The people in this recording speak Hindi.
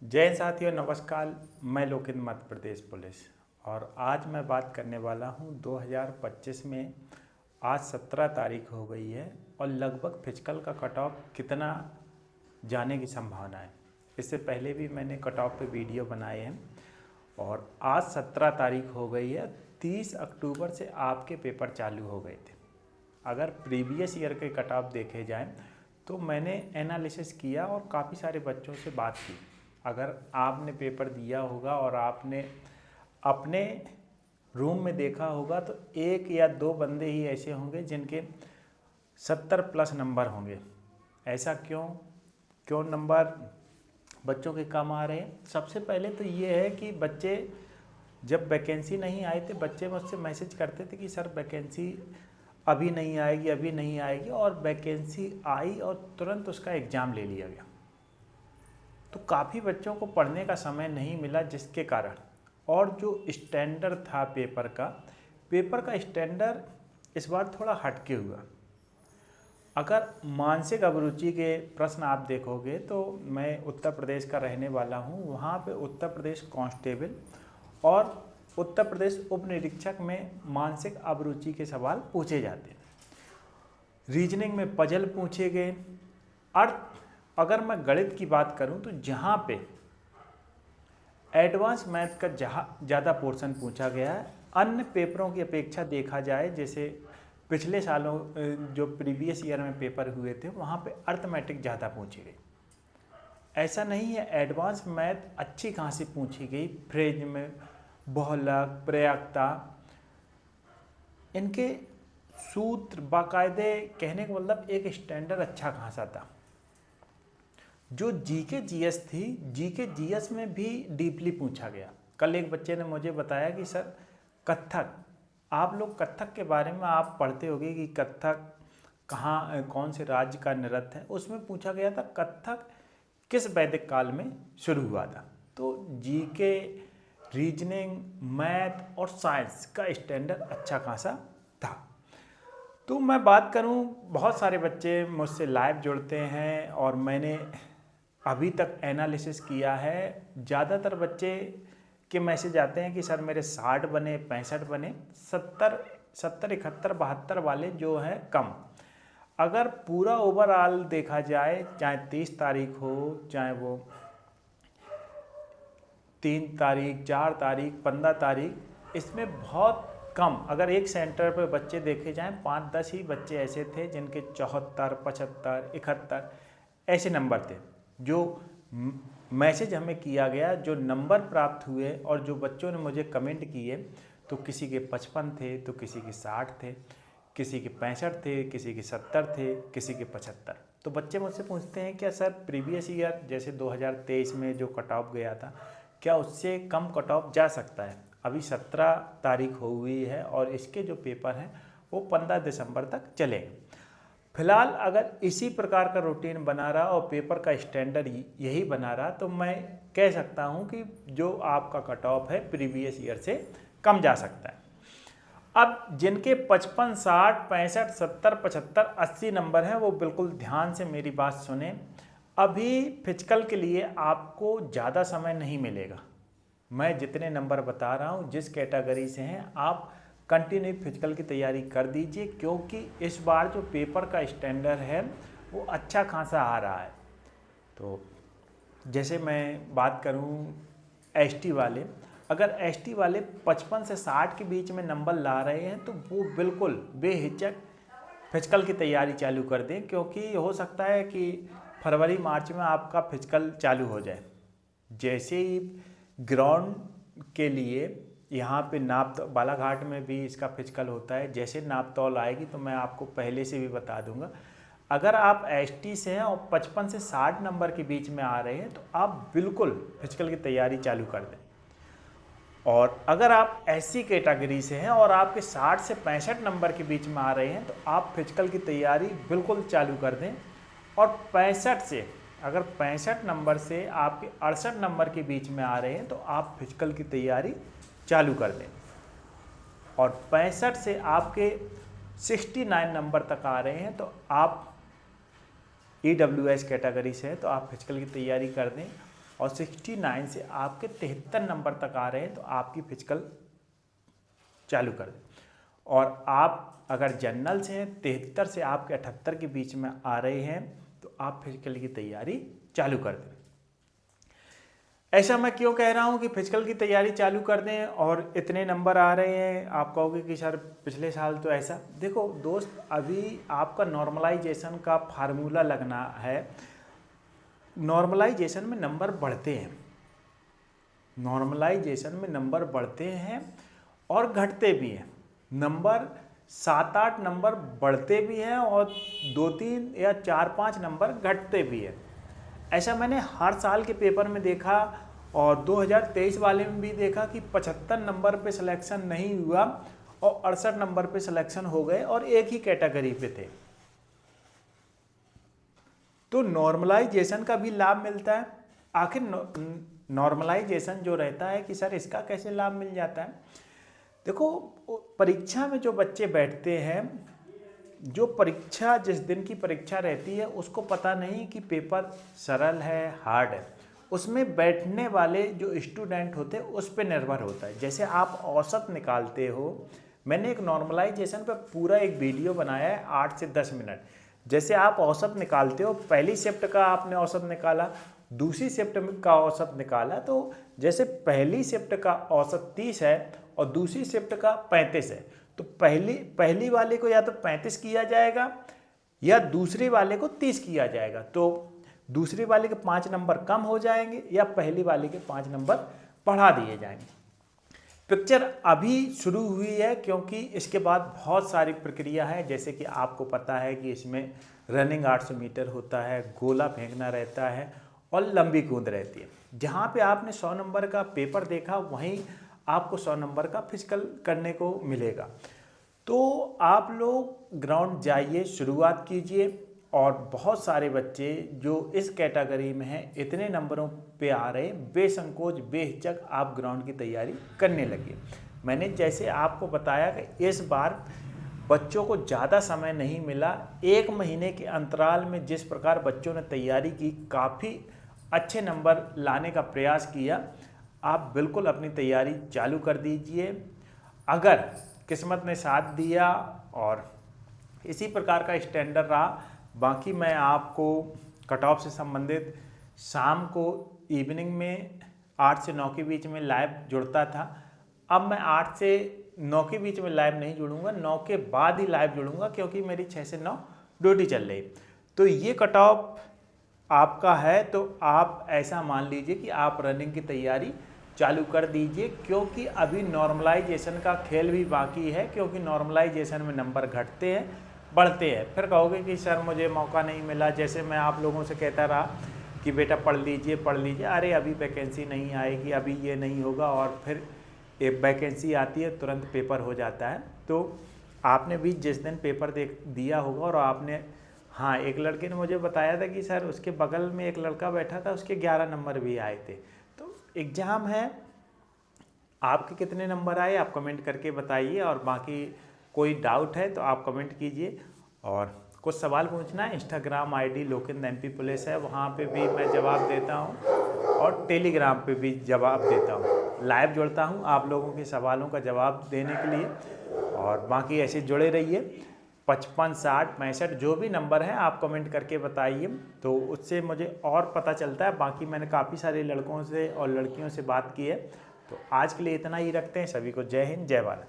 जय साथियों, नमस्कार। मैं लोकित, मध्य प्रदेश पुलिस। और आज मैं बात करने वाला हूं 2025 में। आज 17 तारीख हो गई है और लगभग फिजिकल का कट ऑफ कितना जाने की संभावना है। इससे पहले भी मैंने कट ऑफ पे वीडियो बनाए हैं और आज 17 तारीख हो गई है। 30 अक्टूबर से आपके पेपर चालू हो गए थे। अगर प्रीवियस ईयर के कट ऑफ देखे जाएँ तो मैंने एनालिसिस किया और काफ़ी सारे बच्चों से बात की। अगर आपने पेपर दिया होगा और आपने अपने रूम में देखा होगा तो एक या दो बंदे ही ऐसे होंगे जिनके 70 प्लस नंबर होंगे। ऐसा क्यों नंबर बच्चों के कम आ रहे हैं? सबसे पहले तो ये है कि बच्चे जब वैकेंसी नहीं आई थे, बच्चे मुझसे मैसेज करते थे कि सर वैकेंसी अभी नहीं आएगी, और वैकेंसी आई और तुरंत उसका एग्ज़ाम ले लिया गया। तो काफ़ी बच्चों को पढ़ने का समय नहीं मिला, जिसके कारण और जो स्टैंडर्ड था पेपर का स्टैंडर्ड इस बार थोड़ा हटके हुआ। अगर मानसिक अभिरुचि के प्रश्न आप देखोगे तो मैं उत्तर प्रदेश का रहने वाला हूँ। वहाँ पे उत्तर प्रदेश कांस्टेबल और उत्तर प्रदेश उप निरीक्षक में मानसिक अभिरुचि के सवाल पूछे जाते हैं। रीजनिंग में पजल पूछे गए। अगर मैं गणित की बात करूं तो जहां पे एडवांस मैथ का ज़्यादा पोर्शन पूछा गया है, अन्य पेपरों की अपेक्षा देखा जाए, जैसे पिछले सालों जो प्रीवियस ईयर में पेपर हुए थे वहाँ पे अर्थमेटिक ज़्यादा पूछी गई। ऐसा नहीं है, एडवांस मैथ अच्छी खासी पूछी गई। फ्रेज में बहुलक, प्रयोक्ता, इनके सूत्र बाकायदे, कहने का मतलब एक स्टैंडर्ड अच्छा खासा था। जो जीके जीएस थी, जीके जीएस में भी डीपली पूछा गया। कल एक बच्चे ने मुझे बताया कि सर कथक, आप लोग कथक के बारे में आप पढ़ते होंगे कि कथक कौन से राज्य का नृत्य है। उसमें पूछा गया था कथक किस वैदिक काल में शुरू हुआ था। तो जीके, रीजनिंग, मैथ और साइंस का स्टैंडर्ड अच्छा खासा था। तो मैं बात करूं, बहुत सारे बच्चे मुझसे लाइव जुड़ते हैं और मैंने अभी तक एनालिसिस किया है। ज़्यादातर बच्चे के मैसेज आते हैं कि सर मेरे 60 बने, 65 बने, 70, 71, 72 वाले जो हैं कम। अगर पूरा ओवरऑल देखा जाए, चाहे 30 तारीख हो, चाहे वो 3 तारीख, 4 तारीख, 15 तारीख, इसमें बहुत कम, अगर एक सेंटर पर बच्चे देखे जाएं, 5-10 ही बच्चे ऐसे थे जिनके 74, 75, 71 ऐसे नंबर थे। जो मैसेज हमें किया गया, जो नंबर प्राप्त हुए और जो बच्चों ने मुझे कमेंट किए, तो किसी के 55 थे, तो किसी के 60 थे, किसी के 65 थे, किसी के 70 थे, किसी के 75। तो बच्चे मुझसे पूछते हैं क्या सर प्रीवियस ईयर जैसे 2023 में जो कट ऑफ गया था, क्या उससे कम कट ऑफ जा सकता है? अभी 17 तारीख हो हुई है और इसके जो पेपर हैं वो 15 दिसंबर तक चलेंगे। फिलहाल अगर इसी प्रकार का रूटीन बना रहा और पेपर का स्टैंडर्ड यही बना रहा तो मैं कह सकता हूं कि जो आपका कट ऑफ है प्रीवियस ईयर से कम जा सकता है। अब जिनके 55, 60, 65, 70, 75, 80 नंबर हैं वो बिल्कुल ध्यान से मेरी बात सुने। अभी फिजिकल के लिए आपको ज़्यादा समय नहीं मिलेगा। मैं जितने नंबर बता रहा हूँ, जिस कैटेगरी से हैं, आप कंटिन्यू फिजिकल की तैयारी कर दीजिए, क्योंकि इस बार जो पेपर का स्टैंडर्ड है वो अच्छा खासा आ रहा है। तो जैसे मैं बात करूं एसटी वाले, अगर एसटी वाले 55 से 60 के बीच में नंबर ला रहे हैं तो वो बिल्कुल बेहिचक फिजिकल की तैयारी चालू कर दें, क्योंकि हो सकता है कि फरवरी मार्च में आपका फिजिकल चालू हो जाए। जैसे ही ग्राउंड के लिए यहाँ पे बालाघाट में भी इसका फिजिकल होता है, जैसे नापतौल आएगी तो मैं आपको पहले से भी बता दूंगा। अगर आप एसटी से हैं और 55 से 60 नंबर के बीच में आ रहे हैं तो आप बिल्कुल फिजिकल की तैयारी चालू कर दें। और अगर आप एससी कैटेगरी से हैं और आपके 60 से 65 नंबर के बीच में आ रहे हैं तो आप फिजिकल की तैयारी बिल्कुल चालू कर दें। और 65 से, अगर 65 नंबर से आपके 68 नंबर के बीच में आ रहे हैं तो आप फिजिकल की तैयारी चालू कर दें। और 65 से आपके 69 नंबर तक आ रहे हैं तो आप EWS कैटेगरी से हैं तो आप फिजिकल की तैयारी कर दें। और 69 से आपके 73 नंबर तक आ रहे हैं तो आपकी फिजिकल चालू कर दें। और आप अगर जनरल से हैं 73 से आपके 78 के बीच में आ रहे हैं तो आप फिजिकल की तैयारी चालू कर दें। ऐसा मैं क्यों कह रहा हूँ कि फिजिकल की तैयारी चालू कर दें और इतने नंबर आ रहे हैं? आप कहोगे कि सर पिछले साल तो ऐसा। देखो दोस्त, अभी आपका नॉर्मलाइजेशन का फार्मूला लगना है। नॉर्मलाइजेशन में नंबर बढ़ते हैं, नॉर्मलाइजेशन में नंबर बढ़ते हैं और घटते भी हैं। नंबर 7-8 नंबर बढ़ते भी हैं और 2-3 या 4-5 नंबर घटते भी हैं। ऐसा मैंने हर साल के पेपर में देखा और 2023 वाले में भी देखा कि 75 नंबर पे सिलेक्शन नहीं हुआ और 68 नंबर पे सिलेक्शन हो गए और एक ही कैटेगरी पे थे। तो नॉर्मलाइजेशन का भी लाभ मिलता है। आखिर नॉर्मलाइजेशन जो रहता है कि सर इसका कैसे लाभ मिल जाता है? देखो, परीक्षा में जो बच्चे बैठते हैं, जो परीक्षा जिस दिन की परीक्षा रहती है उसको पता नहीं कि पेपर सरल है हार्ड है। उसमें बैठने वाले जो स्टूडेंट होते हैं उस पर निर्भर होता है। जैसे आप औसत निकालते हो, मैंने एक नॉर्मलाइजेशन पर पूरा एक वीडियो बनाया है 8 से 10 मिनट। जैसे आप औसत निकालते हो, पहली शिफ्ट का आपने औसत निकाला, दूसरी शिफ्ट का औसत निकाला, तो जैसे पहली शिफ्ट का औसत 30 है और दूसरी शिफ्ट का 35 है, तो पहली वाले को या तो 35 किया जाएगा या दूसरे वाले को 30 किया जाएगा। तो दूसरे वाले के 5 नंबर कम हो जाएंगे या पहली वाले के 5 नंबर बढ़ा दिए जाएंगे। पिक्चर अभी शुरू हुई है क्योंकि इसके बाद बहुत सारी प्रक्रिया है। जैसे कि आपको पता है कि इसमें रनिंग 800 मीटर होता है, गोला फेंकना रहता है और लंबी कूद रहती है। जहाँ पे आपने 100 नंबर का पेपर देखा वहीं आपको 100 नंबर का फिजिकल करने को मिलेगा। तो आप लोग ग्राउंड जाइए, शुरुआत कीजिए और बहुत सारे बच्चे जो इस कैटेगरी में हैं इतने नंबरों पे आ रहे हैं, बेसंकोच बेहिचक आप ग्राउंड की तैयारी करने लगिए। मैंने जैसे आपको बताया कि इस बार बच्चों को ज़्यादा समय नहीं मिला, 1 महीने के अंतराल में जिस प्रकार बच्चों ने तैयारी की, काफ़ी अच्छे नंबर लाने का प्रयास किया। आप बिल्कुल अपनी तैयारी चालू कर दीजिए। अगर किस्मत ने साथ दिया और इसी प्रकार का स्टैंडर्ड रहा, बाकी मैं आपको कट ऑफ से संबंधित शाम को इवनिंग में 8 से 9 के बीच में लाइव जुड़ता था। अब मैं 8 से 9 के बीच में लाइव नहीं जुड़ूंगा, 9 के बाद ही लाइव जुड़ूंगा क्योंकि मेरी 6 से 9 ड्यूटी चल रही। तो ये कट ऑफ आपका है तो आप ऐसा मान लीजिए कि आप रनिंग की तैयारी चालू कर दीजिए, क्योंकि अभी नॉर्मलाइजेशन का खेल भी बाकी है। क्योंकि नॉर्मलाइजेशन में नंबर घटते हैं, बढ़ते हैं। फिर कहोगे कि सर मुझे मौका नहीं मिला। जैसे मैं आप लोगों से कहता रहा कि बेटा पढ़ लीजिए पढ़ लीजिए, अरे अभी वैकेंसी नहीं आएगी, अभी ये नहीं होगा, और फिर एक वैकेंसी आती है तुरंत पेपर हो जाता है। तो आपने भी जिस दिन पेपर दिया होगा और आपने, हाँ, एक लड़के ने मुझे बताया था कि सर उसके बगल में एक लड़का बैठा था, उसके 11 नंबर भी आए थे। तो एग्ज़ाम है, आपके कितने नंबर आए आप कमेंट करके बताइए। और बाकी कोई डाउट है तो आप कमेंट कीजिए। और कुछ सवाल पूछना है, Instagram ID Lokendra MP police है, वहाँ पे भी मैं जवाब देता हूँ और टेलीग्राम पे भी जवाब देता हूँ। लाइव जुड़ता हूँ आप लोगों के सवालों का जवाब देने के लिए। और बाकी ऐसे जुड़े रहिए। 55, 60, 65 जो भी नंबर हैं आप कमेंट करके बताइए, तो उससे मुझे और पता चलता है। बाकी मैंने काफ़ी सारे लड़कों से और लड़कियों से बात की है। तो आज के लिए इतना ही रखते हैं। सभी को जय हिंद, जय भारत।